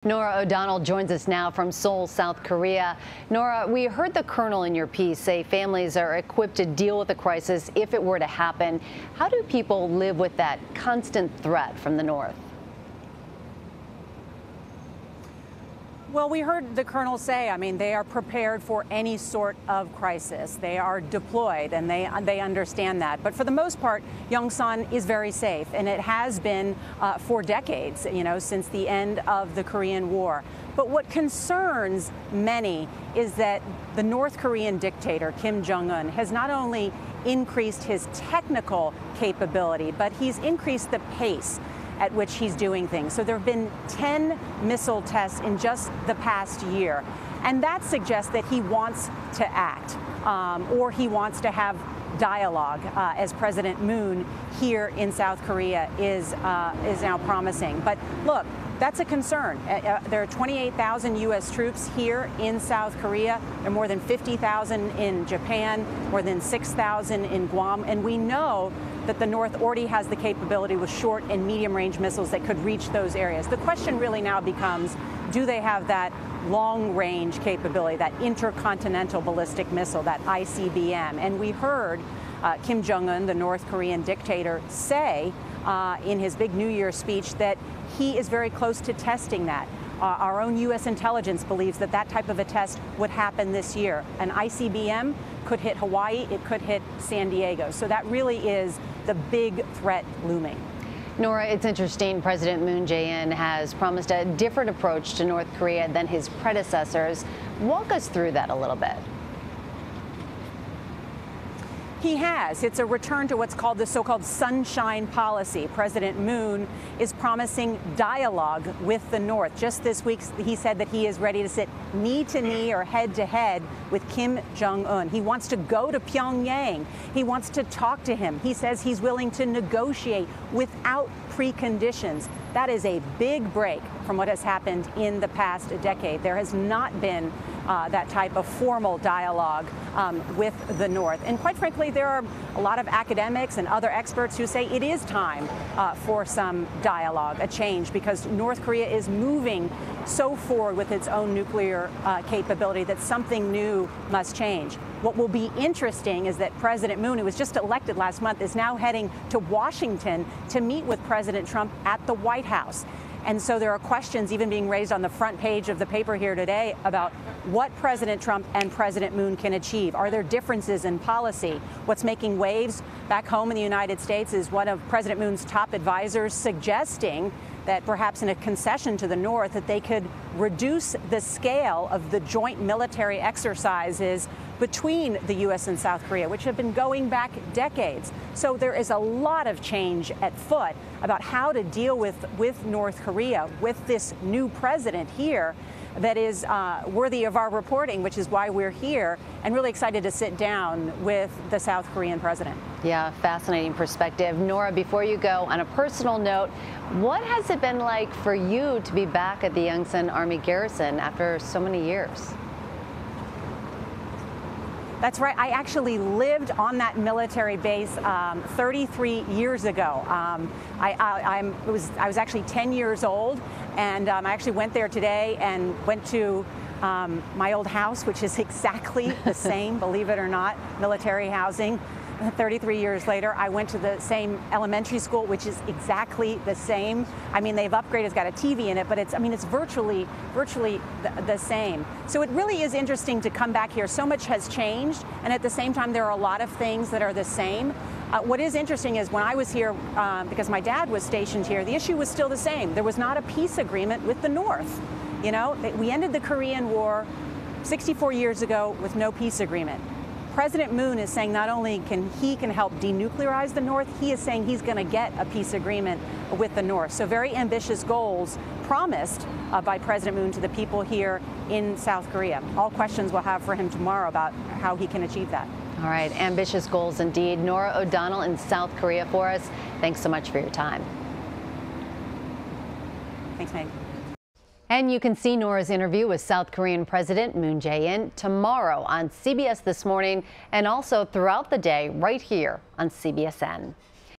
Norah O'Donnell joins us now from Seoul, South Korea. Norah, we heard the colonel in your piece say families are equipped to deal with the crisis if it were to happen. How do people live with that constant threat from the north? Well, we heard the colonel say, they are prepared for any sort of crisis. They are deployed, and they understand that. But for the most part, Yongsan is very safe, and it has been for decades, since the end of the Korean War. But what concerns many is that the North Korean dictator, Kim Jong-un, has not only increased his technical capability, but he's increased the pace at which he's doing things. So there have been 10 missile tests in just the past year. And that suggests that he wants to act, or he wants to have dialogue, as President Moon here in South Korea is now promising. But look, that's a concern. There are 28,000 U.S. troops here in South Korea. There are more than 50,000 in Japan, more than 6,000 in Guam. And we know that the North already has the capability with short and medium-range missiles that could reach those areas. The question really now becomes, do they have that long-range capability, that intercontinental ballistic missile, that ICBM? And we heard Kim Jong-un, the North Korean dictator, say in his big New Year speech that he is very close to testing that. Our own U.S. intelligence believes that that type of a test would happen this year. An ICBM could hit Hawaii, it could hit San Diego. So that really is the big threat looming. Norah, it's interesting. President Moon Jae-in has promised a different approach to North Korea than his predecessors. Walk us through that a little bit. He has. It's a return to what's called the so-called sunshine policy. President Moon is promising dialogue with the North. Just this week, he said that he is ready to sit knee to knee or head to head with Kim Jong-un. He wants to go to Pyongyang. He wants to talk to him. He says he's willing to negotiate without preconditions. That is a big break from what has happened in the past decade. There has not been that type of formal dialogue with the North. And quite frankly, there are a lot of academics and other experts who say it is time for some dialogue, a change, because North Korea is moving so forward with its own nuclear capability that something new must change. What will be interesting is that President Moon, who was just elected last month, is now heading to Washington to meet with President Trump at the White House. And so there are questions even being raised on the front page of the paper here today about what President Trump and President Moon can achieve. Are there differences in policy? What's making waves back home in the United States is one of President Moon's top advisors suggesting that perhaps in a concession to the North that they could reduce the scale of the joint military exercises between the U.S. and South Korea, which have been going back decades. So there is a lot of change at foot about how to deal with North Korea, with this new president here that is worthy of our reporting, which is why we're here, and really excited to sit down with the South Korean president. Yeah, fascinating perspective. Norah, before you go, on a personal note, what has it been like for you to be back at the Yongsan Army Garrison after so many years? That's right. I actually lived on that military base 33 years ago. I was actually 10 years old, and I actually went there today and went to my old house, which is exactly the same, believe it or not, military housing. 33 years later, I went to the same elementary school, which is exactly the same. They've upgraded, it's got a TV in it, but it's virtually the same. So it really is interesting to come back here. So much has changed, and at the same time, there are a lot of things that are the same. What is interesting is when I was here, because my dad was stationed here, the issue was still the same. There was not a peace agreement with the North. We ended the Korean War 64 years ago with no peace agreement. President Moon is saying not only can help denuclearize the North, he is saying he's going to get a peace agreement with the North. So very ambitious goals promised by President Moon to the people here in South Korea. All questions we'll have for him tomorrow about how he can achieve that. All right, ambitious goals indeed. Norah O'Donnell in South Korea for us. Thanks so much for your time. Thanks, Meg. And you can see Norah's interview with South Korean President Moon Jae-in tomorrow on CBS This Morning and also throughout the day right here on CBSN.